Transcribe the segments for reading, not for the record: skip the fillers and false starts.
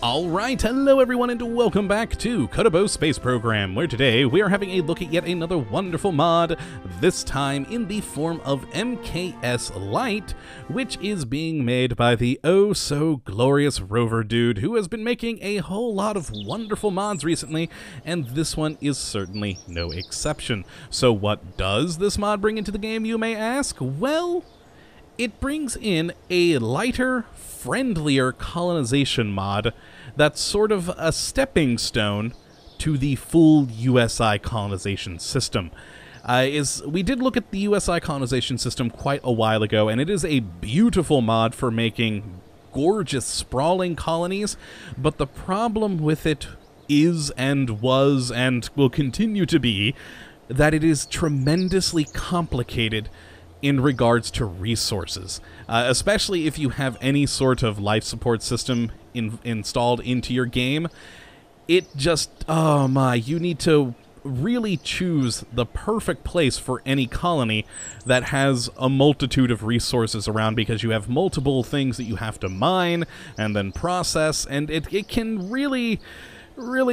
Alright, hello everyone and welcome back to Kottabos Space Program, where today we are having a look at yet another wonderful mod, this time in the form of MKS Lite, which is being made by the oh-so-glorious Rover dude, who has been making a whole lot of wonderful mods recently, and this one is certainly no exception. So what does this mod bring into the game, you may ask? Well, it brings in a lighter, friendlier colonization mod that's sort of a stepping stone to the full USI colonization system. We did look at the USI colonization system quite a while ago, and it is a beautiful mod for making gorgeous, sprawling colonies, but the problem with it is and was and will continue to be that it is tremendously complicated in regards to resources, especially if you have any sort of life support system installed into your game. It just, oh my, you need to really choose the perfect place for any colony that has a multitude of resources around, because you have multiple things that you have to mine and then process, and it can really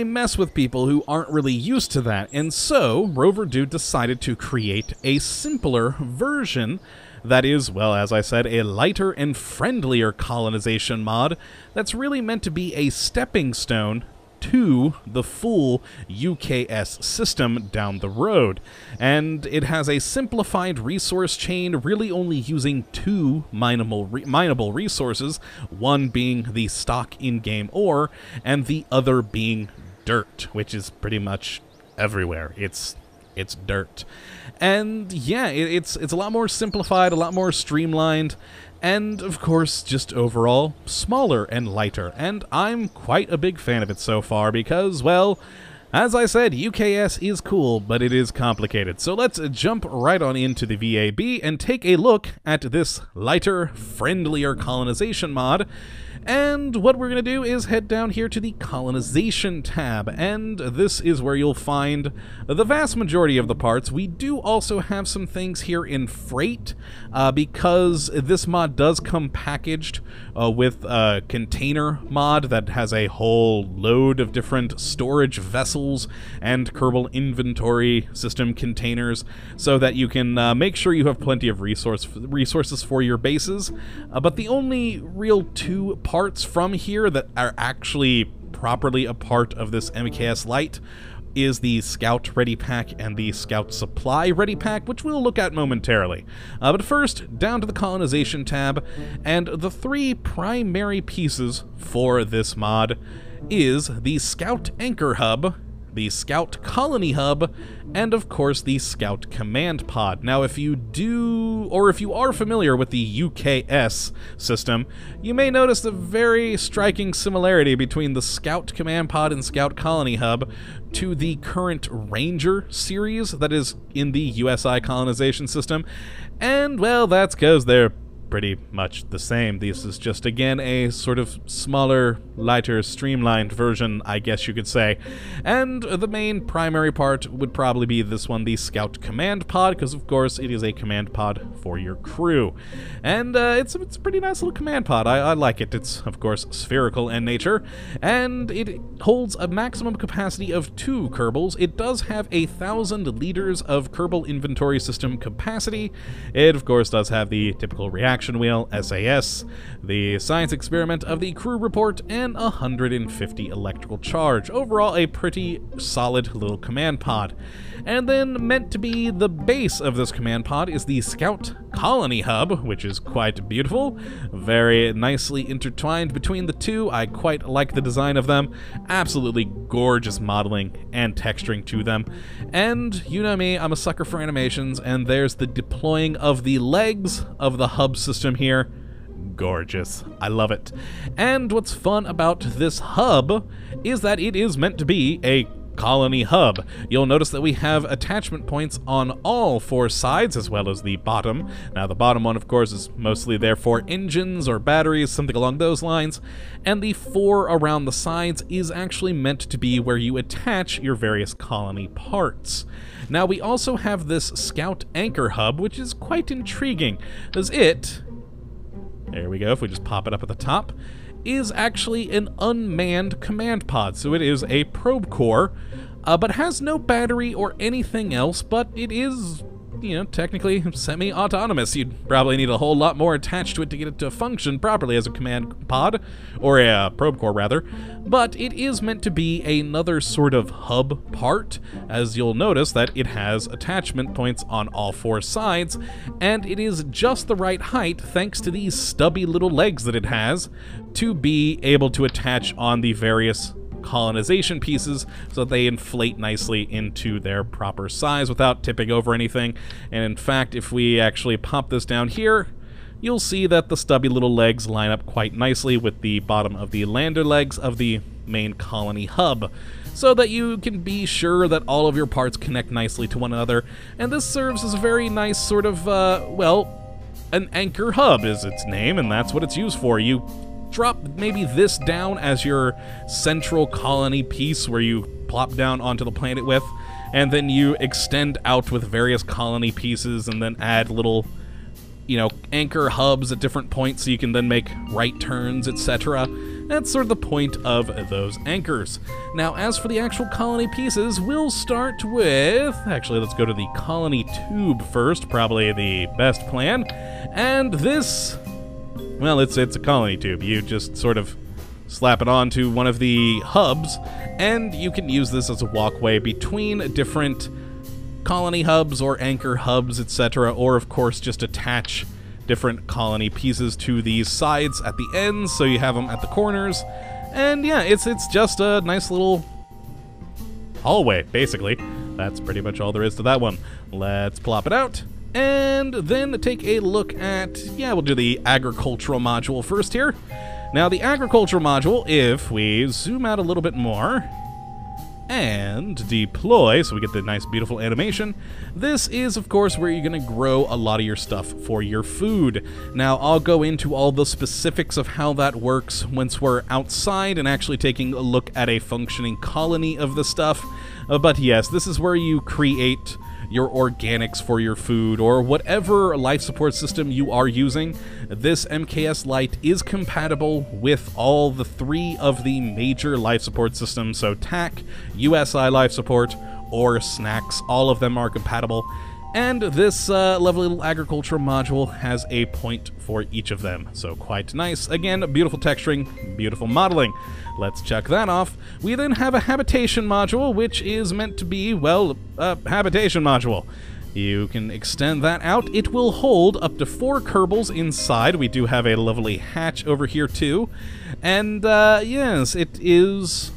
mess with people who aren't really used to that. And so, Rover Dude decided to create a simpler version that is, well, as I said, a lighter and friendlier colonization mod that's really meant to be a stepping stone to the full UKS system down the road. And it has a simplified resource chain, really only using two mineable resources, one being the stock in-game ore, and the other being dirt, which is pretty much everywhere. It's dirt. And yeah, it's a lot more simplified, a lot more streamlined, and, of course, just overall smaller and lighter. And I'm quite a big fan of it so far because, well, as I said, UKS is cool, but it is complicated. So let's jump right on into the VAB and take a look at this lighter, friendlier colonization mod. And what we're going to do is head down here to the Colonization tab, and this is where you'll find the vast majority of the parts. We do also have some things here in Freight, because this mod does come packaged with a container mod that has a whole load of different storage vessels and Kerbal inventory system containers, so that you can make sure you have plenty of resources for your bases. But the only real two parts from here that are actually properly a part of this MKS Lite is the Scout Ready Pack and the Scout Supply Ready Pack, which we'll look at momentarily. But first, down to the Colonization tab, and the three primary pieces for this mod is the Scout Anchor Hub, the Scout Colony Hub, and of course the Scout Command Pod. Now, if you are familiar with the UKS system, you may notice the very striking similarity between the Scout Command Pod and Scout Colony Hub to the current Ranger series that is in the USI colonization system. And, well, that's because they're pretty much the same. This is just, again, a sort of smaller, lighter, streamlined version, I guess you could say. And the main primary part would probably be this one, the Scout Command Pod, because of course it is a command pod for your crew. And it's a pretty nice little command pod. I like it. It's, of course, spherical in nature, and it holds a maximum capacity of 2 Kerbals. It does have 1,000 liters of Kerbal inventory system capacity. It, of course, does have the typical reaction wheel, SAS, the science experiment of the crew report, and 150 electrical charge. Overall, a pretty solid little command pod. And then, meant to be the base of this command pod, is the Scout Colony Hub, which is quite beautiful, very nicely intertwined between the two. I quite like the design of them. Absolutely gorgeous modeling and texturing to them. And, you know me, I'm a sucker for animations, and there's the deploying of the legs of the hub system here. Gorgeous. I love it. And what's fun about this hub is that it is meant to be a colony hub. You'll notice that we have attachment points on all 4 sides, as well as the bottom. Now, the bottom one, of course, is mostly there for engines or batteries, something along those lines, and the 4 around the sides is actually meant to be where you attach your various colony parts. Now, we also have this Scout Anchor Hub, which is quite intriguing, as there we go, if we just pop it up at the top, is actually an unmanned command pod. So it is a probe core, but has no battery or anything else, but it is, you know, technically semi-autonomous. You'd probably need a whole lot more attached to it to get it to function properly as a command pod, or a probe core rather, but it is meant to be another sort of hub part, as you'll notice that it has attachment points on all four sides, and it is just the right height thanks to these stubby little legs that it has to be able to attach on the various colonization pieces so that they inflate nicely into their proper size without tipping over anything. And in fact, if we actually pop this down here, you'll see that the stubby little legs line up quite nicely with the bottom of the lander legs of the main colony hub, so that you can be sure that all of your parts connect nicely to one another. And this serves as a very nice sort of, well, an anchor hub is its name, and that's what it's used for. You drop maybe this down as your central colony piece where you plop down onto the planet with, and then you extend out with various colony pieces and then add little, you know, anchor hubs at different points so you can then make right turns, etc. That's sort of the point of those anchors. Now, as for the actual colony pieces, we'll start with... Actually, let's go to the colony tube first, probably the best plan. And this... Well, it's a colony tube. You just sort of slap it onto one of the hubs, and you can use this as a walkway between different colony hubs or anchor hubs, etc., or of course just attach different colony pieces to these sides at the ends, so you have them at the corners. And yeah, it's just a nice little hallway, basically. That's pretty much all there is to that one. Let's plop it out, and then take a look at, yeah, we'll do the agricultural module first here. Now, the agricultural module, if we zoom out a little bit more and deploy, so we get the nice beautiful animation, this is of course where you're going to grow a lot of your stuff for your food. Now, I'll go into all the specifics of how that works once we're outside and actually taking a look at a functioning colony of the stuff, but yes, this is where you create your organics for your food, or whatever life support system you are using. This MKS Lite is compatible with all the three of the major life support systems, so TAC, USI life support, or Snacks. All of them are compatible, and this lovely little agricultural module has a point for each of them, so quite nice. Again, beautiful texturing, beautiful modeling. Let's check that off. We then have a habitation module, which is meant to be, well, a habitation module. You can extend that out. It will hold up to 4 Kerbals inside. We do have a lovely hatch over here too. And yes, it is,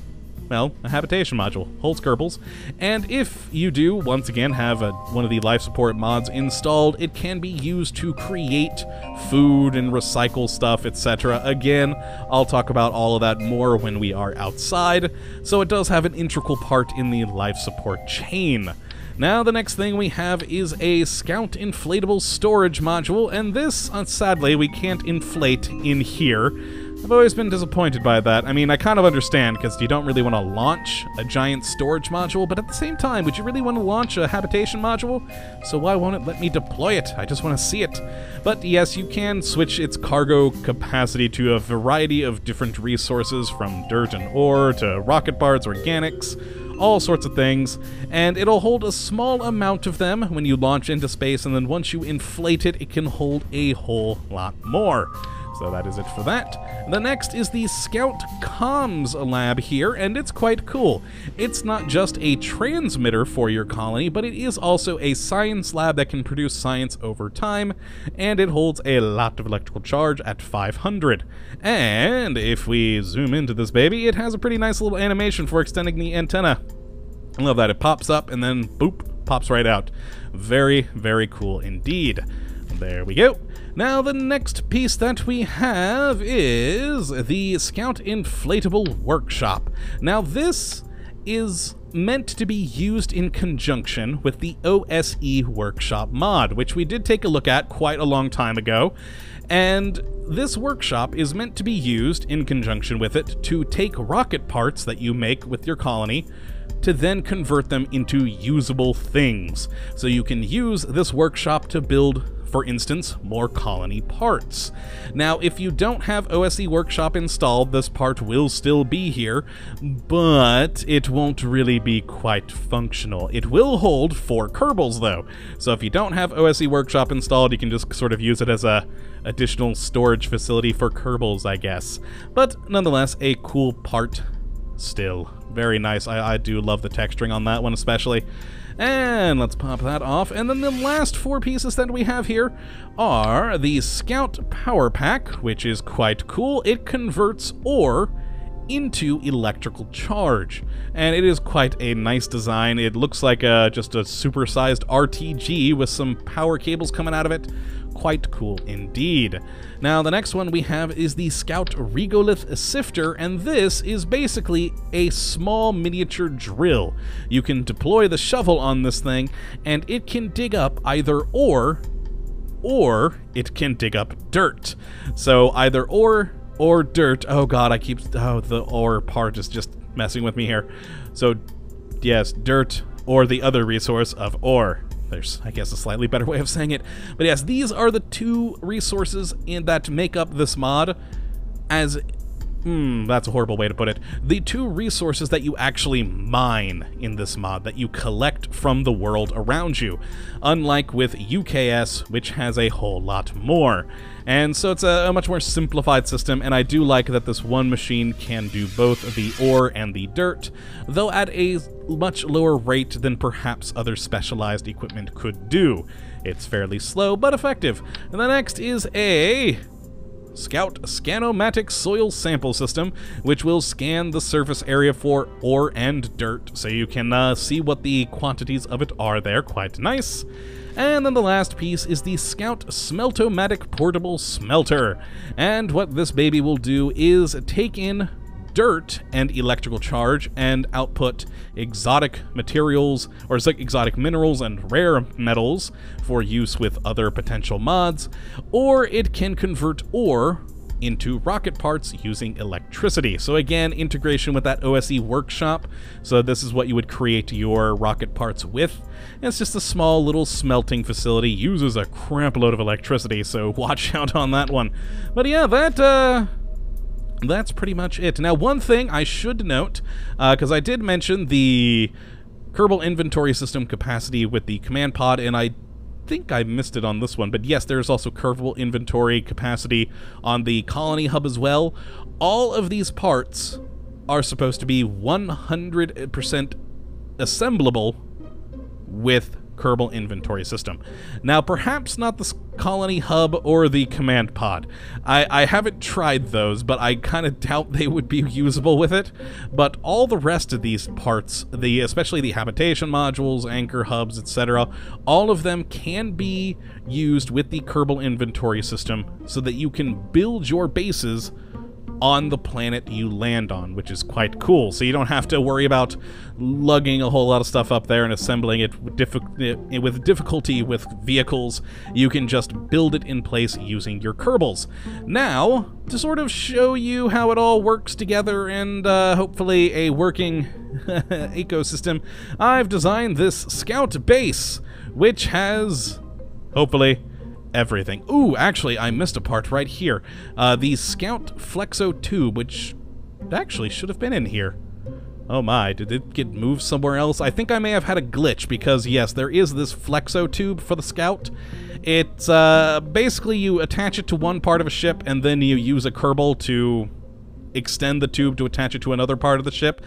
well, a habitation module. Holds Kerbals. And if you do, once again, have one of the life support mods installed, it can be used to create food and recycle stuff, etc. Again, I'll talk about all of that more when we are outside, so it does have an integral part in the life support chain. Now, the next thing we have is a Scout Inflatable Storage Module, and this, sadly, we can't inflate in here. I've always been disappointed by that. I mean, I kind of understand, because you don't really want to launch a giant storage module, but at the same time, would you really want to launch a habitation module? So why won't it let me deploy it? I just want to see it. But yes, you can switch its cargo capacity to a variety of different resources, from dirt and ore to rocket parts, organics, all sorts of things, and it'll hold a small amount of them when you launch into space, and then once you inflate it, it can hold a whole lot more. So that is it for that. The next is the Scout Comms Lab here, and it's quite cool. It's not just a transmitter for your colony, but it is also a science lab that can produce science over time, and it holds a lot of electrical charge at 500. And if we zoom into this baby, it has a pretty nice little animation for extending the antenna. I love that. It pops up and then boop, pops right out. Very, very cool indeed. There we go. Now, the next piece that we have is the Scout Inflatable Workshop. Now, this is meant to be used in conjunction with the OSE Workshop mod, which we did take a look at quite a long time ago. And this workshop is meant to be used in conjunction with it to take rocket parts that you make with your colony to then convert them into usable things. So you can use this workshop to build for instance, more colony parts. Now, if you don't have OSE Workshop installed, this part will still be here, but it won't really be quite functional. It will hold 4 Kerbals, though, so if you don't have OSE Workshop installed, you can just sort of use it as a additional storage facility for Kerbals, I guess. But nonetheless, a cool part still. Very nice. I do love the texturing on that one especially. And let's pop that off. And then the last 4 pieces that we have here are the Scout Power Pack, which is quite cool. It converts ore into electrical charge, and it is quite a nice design. It looks like just a supersized RTG with some power cables coming out of it. Quite cool indeed. Now, the next one we have is the Scout Regolith Sifter, and this is basically a small miniature drill. You can deploy the shovel on this thing, and it can dig up either ore, or it can dig up dirt. So either ore or dirt. Oh god, the ore part is just messing with me here. So yes, dirt or the other resource of ore. There's, I guess, a slightly better way of saying it. But yes, these are the 2 resources that make up this mod as... that's a horrible way to put it. The 2 resources that you actually mine in this mod, that you collect from the world around you. Unlike with UKS, which has a whole lot more. And so it's a much more simplified system, and I do like that this one machine can do both the ore and the dirt, though at a much lower rate than perhaps other specialized equipment could do. It's fairly slow, but effective. And the next is a Scout Scanomatic Soil Sample System, which will scan the surface area for ore and dirt, so you can see what the quantities of it are there. Quite nice. And then the last piece is the Scout Smeltomatic Portable Smelter. And what this baby will do is take in dirt and electrical charge and output exotic materials, or exotic minerals and rare metals for use with other potential mods, or it can convert ore into rocket parts using electricity. So again, integration with that OSE Workshop. So this is what you would create your rocket parts with. And it's just a small little smelting facility, uses a crap load of electricity, so watch out on that one. But yeah, that's pretty much it. Now, one thing I should note, because I did mention the Kerbal inventory system capacity with the command pod, and I think I missed it on this one, but yes, there's also Kerbal inventory capacity on the colony hub as well. All of these parts are supposed to be 100% assemblable with Kerbal inventory system. Now, perhaps not the colony hub or the command pod. I haven't tried those, but I kind of doubt they would be usable with it. But all the rest of these parts, especially the habitation modules, anchor hubs, etc., all of them can be used with the Kerbal inventory system so that you can build your bases on the planet you land on, which is quite cool. So you don't have to worry about lugging a whole lot of stuff up there and assembling it with difficulty with vehicles. You can just build it in place using your Kerbals. Now, to sort of show you how it all works together and hopefully a working ecosystem, I've designed this Scout base, which has, hopefully, everything. Ooh, actually, I missed a part right here. The Scout Flexo Tube, which actually should have been in here. Oh my, did it get moved somewhere else? I think I may have had a glitch, because yes, there is this Flexo Tube for the Scout. It's basically you attach it to one part of a ship, and then you use a Kerbal to extend the tube to attach it to another part of the ship.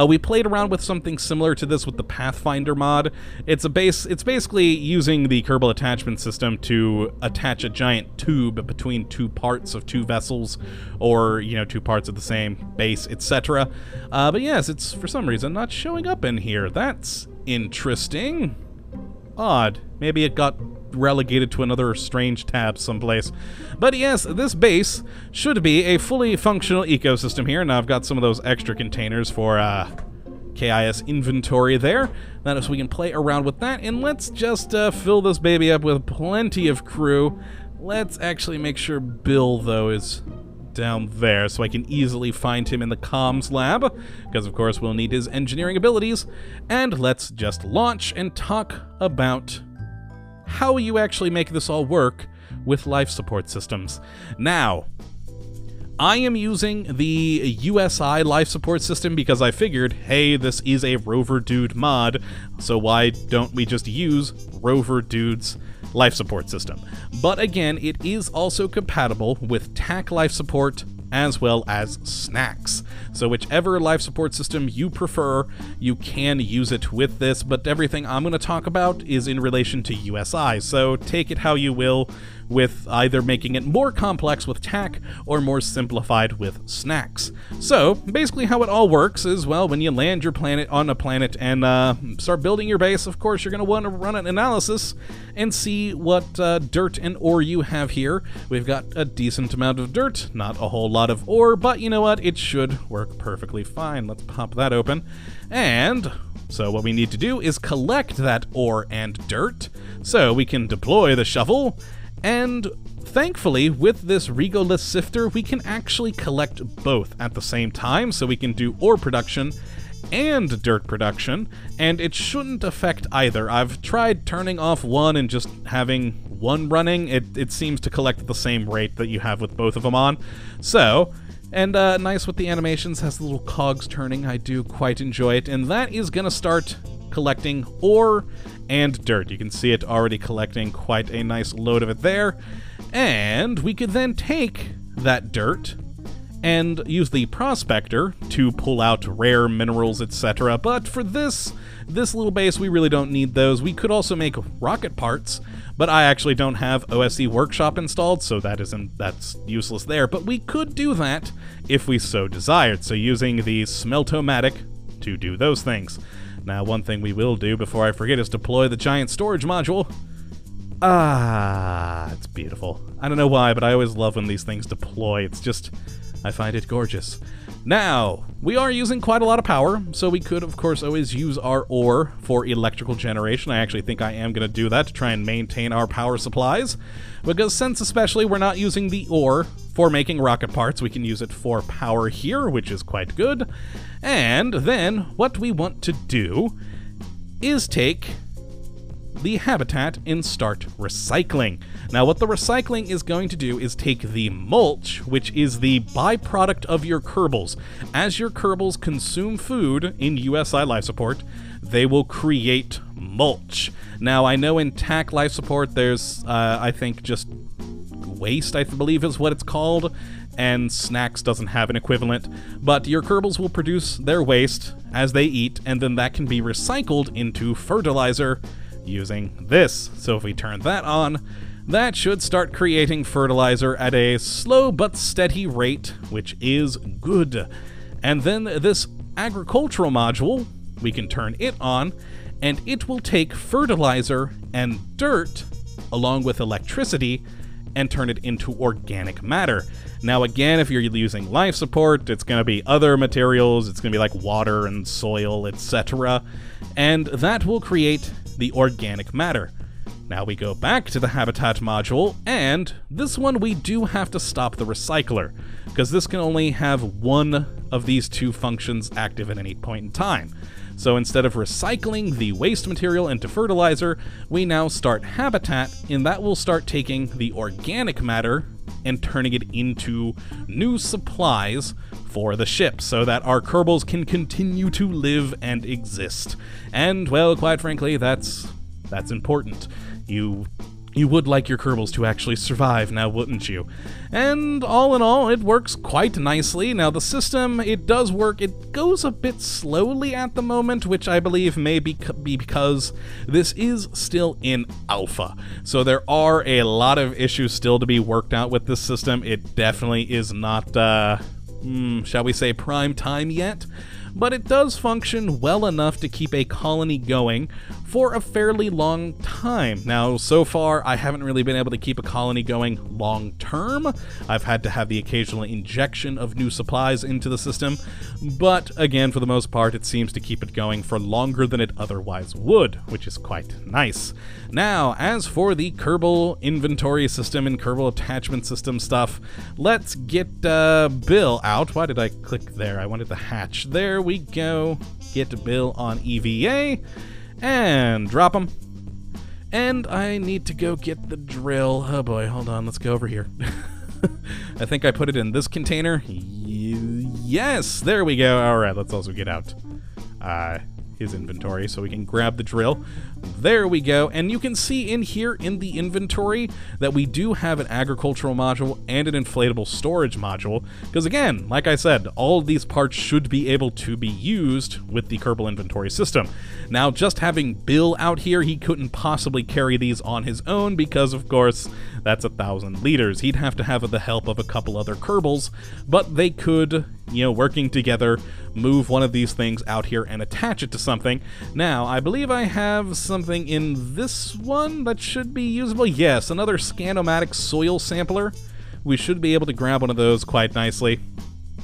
We played around with something similar to this with the Pathfinder mod. It's basically using the Kerbal attachment system to attach a giant tube between 2 parts of 2 vessels, or, you know, 2 parts of the same base, etc. But yes, it's for some reason not showing up in here. That's interesting. Odd. Maybe it got relegated to another strange tab someplace. But yes, this base should be a fully functional ecosystem here. Now I've got some of those extra containers for KIS inventory there. That is, we can play around with that, and let's just fill this baby up with plenty of crew. Let's actually make sure Bill, though, is down there, so I can easily find him in the comms lab, because of course we'll need his engineering abilities. And let's just launch and talk about how you actually make this all work with life support systems. Now, I am using the USI life support system because I figured, hey, this is a Rover Dude mod, so why don't we just use Rover Dude's life support system? But again, it is also compatible with TAC life support as well as snacks. So whichever life support system you prefer, you can use it with this, but everything I'm going to talk about is in relation to USI, so take it how you will, with either making it more complex with TAC or more simplified with snacks. So basically how it all works is, well, when you land your planet on a planet and start building your base, of course you're going to want to run an analysis and see what dirt and ore you have here. We've got a decent amount of dirt, not a whole lot of ore, but you know what, it should work perfectly fine. Let's pop that open. And so what we need to do is collect that ore and dirt so we can deploy the shovel. And thankfully, with this Regolith Sifter, we can actually collect both at the same time, so we can do ore production and dirt production, and it shouldn't affect either. I've tried turning off one and just having one running. It seems to collect at the same rate that you have with both of them on. So, and nice with the animations, has the little cogs turning. I do quite enjoy it, and that is going to start collecting ore and dirt. You can see it already collecting quite a nice load of it there. And we could then take that dirt and use the prospector to pull out rare minerals, etc. But for this little base, we really don't need those. We could also make rocket parts, but I actually don't have OSE Workshop installed, so that's useless there. But we could do that if we so desired, so using the Smeltomatic to do those things. Now, one thing we will do before I forget is deploy the giant storage module. Ah, it's beautiful. I don't know why, but I always love when these things deploy. It's just, I find it gorgeous. Now, we are using quite a lot of power, so we could, of course, always use our ore for electrical generation. I actually think I am going to do that to try and maintain our power supplies, because since especially we're not using the ore for making rocket parts, we can use it for power here, which is quite good. And then what we want to do is take the habitat and start recycling. Now, what the recycling is going to do is take the mulch, which is the byproduct of your Kerbals. As your Kerbals consume food in USI life support, they will create mulch. Now, I know in TAC life support there's, I think, just waste, I believe is what it's called, and snacks doesn't have an equivalent, but your Kerbals will produce their waste as they eat, and then that can be recycled into fertilizer using this. So if we turn that on, that should start creating fertilizer at a slow but steady rate, which is good. And then this agricultural module, we can turn it on, and it will take fertilizer and dirt along with electricity and turn it into organic matter. Now again, if you're using life support, it's going to be other materials, it's going to be like water and soil, etc. And that will create the organic matter. Now we go back to the Habitat module, and this one we do have to stop the recycler, because this can only have one of these two functions active at any point in time. So instead of recycling the waste material into fertilizer, we now start Habitat, and that will start taking the organic matter and turning it into new supplies for the ship, so that our Kerbals can continue to live and exist. And, well, quite frankly, that's important. You would like your Kerbals to actually survive, now wouldn't you? And all in all, it works quite nicely. Now the system, it does work. It goes a bit slowly at the moment, which I believe may be because this is still in alpha. So there are a lot of issues still to be worked out with this system. It definitely is not, shall we say, prime time yet. But it does function well enough to keep a colony going for a fairly long time. Now, so far, I haven't really been able to keep a colony going long term. I've had to have the occasional injection of new supplies into the system, but again, for the most part, it seems to keep it going for longer than it otherwise would, which is quite nice. Now, as for the Kerbal inventory system and Kerbal attachment system stuff, let's get Bill out. Why did I click there? I wanted the hatch. There we go. Get Bill on EVA and drop him. And I need to go get the drill. Oh boy, hold on, let's go over here. I think I put it in this container. Yes, there we go. All right, let's also get out his inventory so we can grab the drill. There we go. And you can see in here in the inventory that we do have an agricultural module and an inflatable storage module. Because again, like I said, all of these parts should be able to be used with the Kerbal inventory system. Now, just having Bill out here, he couldn't possibly carry these on his own because, of course, that's 1,000 liters. He'd have to have the help of a couple other Kerbals, but they could, you know, working together, move one of these things out here and attach it to something. Now, I believe I have something in this one that should be usable. Yes, another Scanomatic soil sampler. We should be able to grab one of those quite nicely.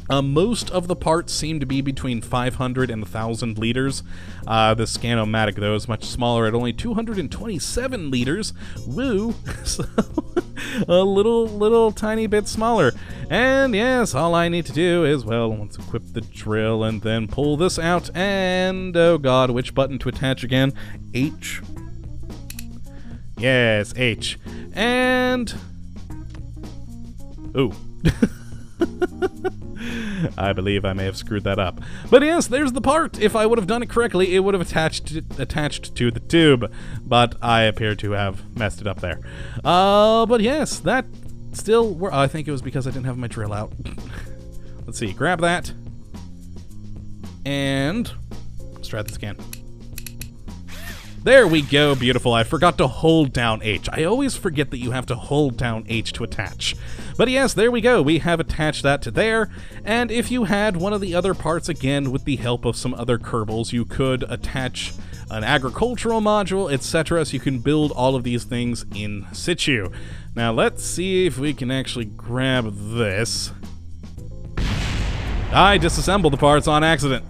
Most of the parts seem to be between 500 and 1,000 liters. The Scanomatic, though, is much smaller at only 227 liters. Woo! So, a little tiny bit smaller. And yes, all I need to do is, well, let's equip the drill and then pull this out. And, oh god, which button to attach again? H. Yes, H. And... ooh. I believe I may have screwed that up. But yes, there's the part. If I would have done it correctly, it would have attached to the tube. But I appear to have messed it up there. But yes, that still... I think it was because I didn't have my drill out. Let's see, grab that. And... let's try this again. There we go, beautiful. I forgot to hold down H. I always forget that you have to hold down H to attach. But yes, there we go. We have attached that to there. And if you had one of the other parts, again, with the help of some other Kerbals, you could attach an agricultural module, etc. So you can build all of these things in situ. Now let's see if we can actually grab this. I disassembled the parts on accident.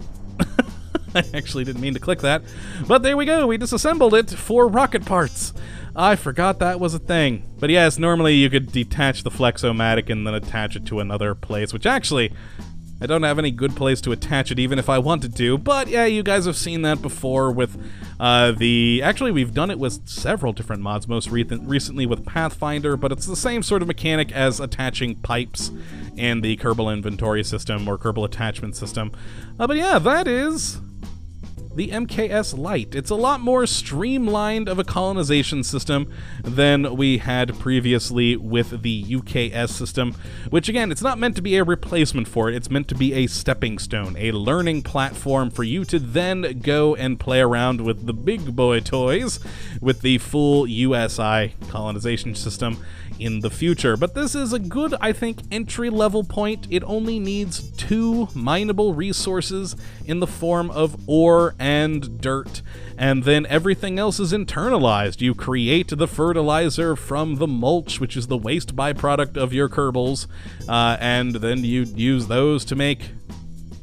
I actually didn't mean to click that, but there we go, we disassembled it for rocket parts. I forgot that was a thing. But yes, normally you could detach the Flexomatic and then attach it to another place, which actually, I don't have any good place to attach it even if I wanted to, but yeah, you guys have seen that before with actually we've done it with several different mods, most recently with Pathfinder, but it's the same sort of mechanic as attaching pipes in the Kerbal inventory system or Kerbal attachment system. But yeah, that is the MKS Lite. It's a lot more streamlined of a colonization system than we had previously with the UKS system, which again, it's not meant to be a replacement for it, it's meant to be a stepping stone, a learning platform for you to then go and play around with the big boy toys with the full USI colonization system in the future. But this is a good, I think, entry-level point. It only needs 2 mineable resources in the form of ore and dirt, and then everything else is internalized. You create the fertilizer from the mulch, which is the waste byproduct of your Kerbals, and then you use those to make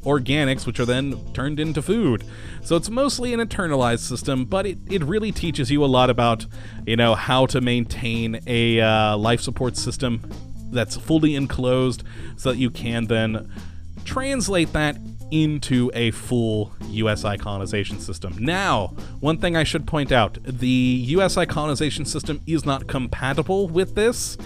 organics, which are then turned into food. So it's mostly an internalized system, but it really teaches you a lot about, you know, how to maintain a life support system that's fully enclosed so that you can then translate that into a full USI colonization system. Now, one thing I should point out, the USI colonization system is not compatible with this,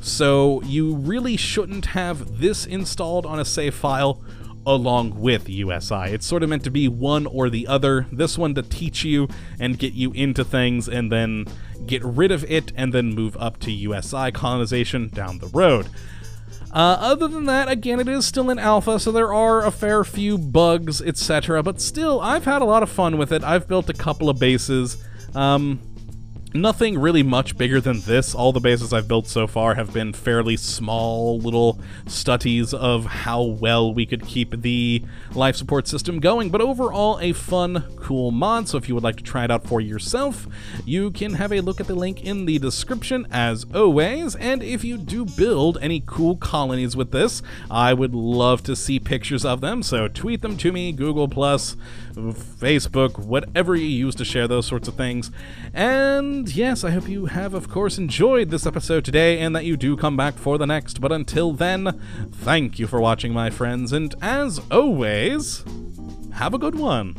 so you really shouldn't have this installed on a save file along with USI. It's sort of meant to be one or the other. This one to teach you and get you into things, and then get rid of it and then move up to USI colonization down the road. Other than that, again, it is still in alpha, so there are a fair few bugs, etc. But still, I've had a lot of fun with it. I've built a couple of bases. Nothing really much bigger than this. All the bases I've built so far have been fairly small little studies of how well we could keep the life support system going, but overall a fun, cool mod. So if you would like to try it out for yourself, you can have a look at the link in the description as always. And if you do build any cool colonies with this, I would love to see pictures of them, so tweet them to me, Google+, Facebook, whatever you use to share those sorts of things. And yes, I hope you have, of course, enjoyed this episode today and that you do come back for the next. But until then, thank you for watching, my friends, and as always, have a good one.